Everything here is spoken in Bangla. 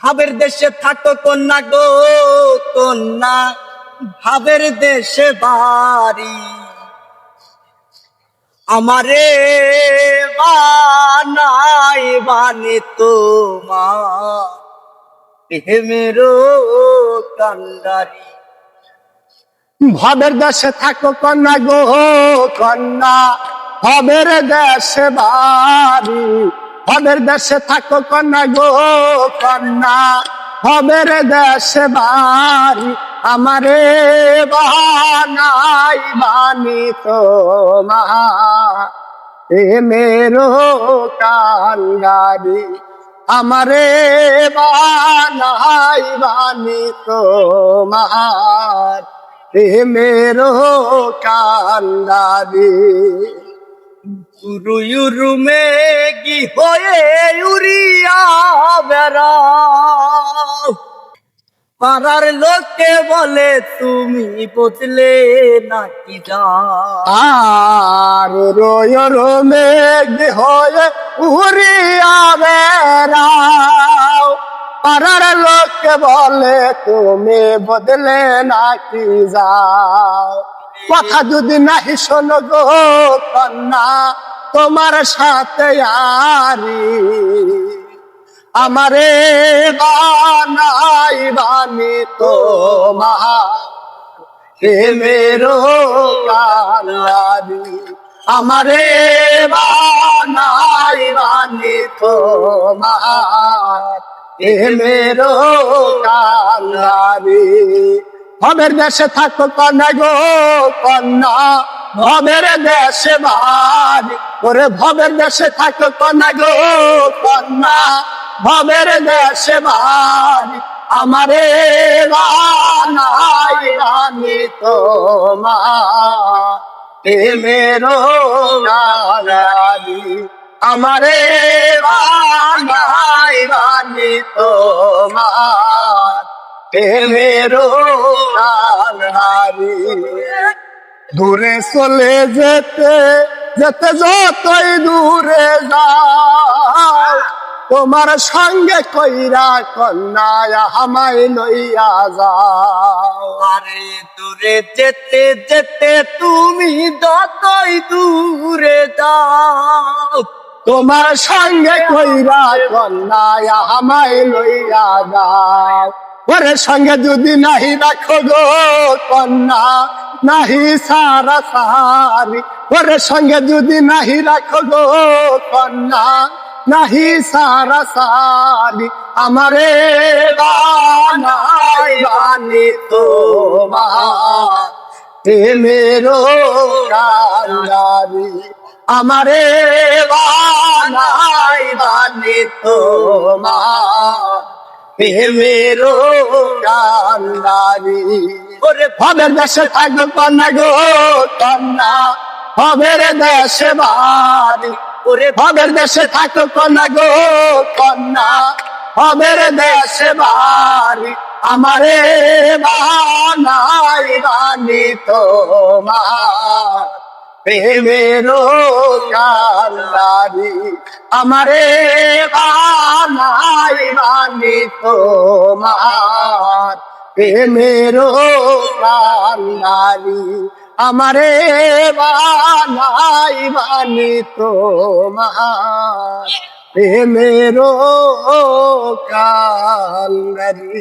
ভাবের দেশে থাকো কন্যা গো কন্যা, ভাবের দেশে বাড়ি। আমারে বানাই বানে তোমার প্রেমেরও কান্ডারি। ভবের দেশে থাকো কন্যা গো কন্যা, ভবের দেশে বাড়ি। ভবের দেশে থাকো কন্যা গো কন্যা, ভবের দেশে বাড়ি। আমারে বানাই বানি তোমার প্রেমেরও কান্ডারি। আমারে বানাই বানি তোমার প্রেমেরও কান্ডারি। উরু মেঘি হয়ে উড়িয়া বেড়াও, পাড়ার লোকে বলে তুমি বুঝলে নাকি যাও। আর রোয়র মেঘ হয়ে উড়িয়া বেড়াও, পাড়ার লোকে বলে তুমি বদলে নাকি যাও। কথা যদি নাহি শোনো গো কন্যা, তোমার সাথে আরি। আমারে বানাই বানি তোমার প্রেমেরও কান্ডারি। আমারে বানাই বানি তোমার প্রেমেরও কান্ডারি। ভবের দেশে থাকো কন্যা গো কন্যা, ভবের দেশে বাড়ি। ওরে ভবের দেশে থাকো কন্যা গো কন্যা, ভবের দেশে বাড়ি। আমারে বানাই বানি তোমার প্রেমেরও কান্ডারি। আমারে বানাই বানি তোমার প্রেমেরও কান্ডারি। দূরে চলে যেতে যেতে যতই দূরে যাও, তোমার সঙ্গে কইরা কন্যা আমায় লইয়া যাও। আরে দূরে যেতে যেতে তুমি যতই দূরে যাও, তোমার সঙ্গে কইরা কন্যা আমায় লইয়া যাও। ওরে সঙ্গে যদি নাহি রাখো গো কন্যা, নাহি সারা সারি। ওরে সঙ্গে যদি নাহি রাখো গো কন্যা, নাহি সারা সারি। আমারে বানাই বানি তোমার প্রেমেরও কান্ডারি। আমারে বানাই বানি তোমার প্রেমেরও কান্ডারি। ওরে ভবের দেশে থাকো কন্যা গো কন্যা, ভবের দেশে বাড়ি। ওরে ভবের দেশে থাকো কন্যা গো কন্যা, ভবের দেশে বাড়ি। আমারে বানাই বানি তোমার প্রেমেরও কান্ডারি। আমারে বানাই বানি তোমার প্রেমেরও কান্ডারি। আমারে বানাই বানি তোমার প্রেমেরও কান্ডারি।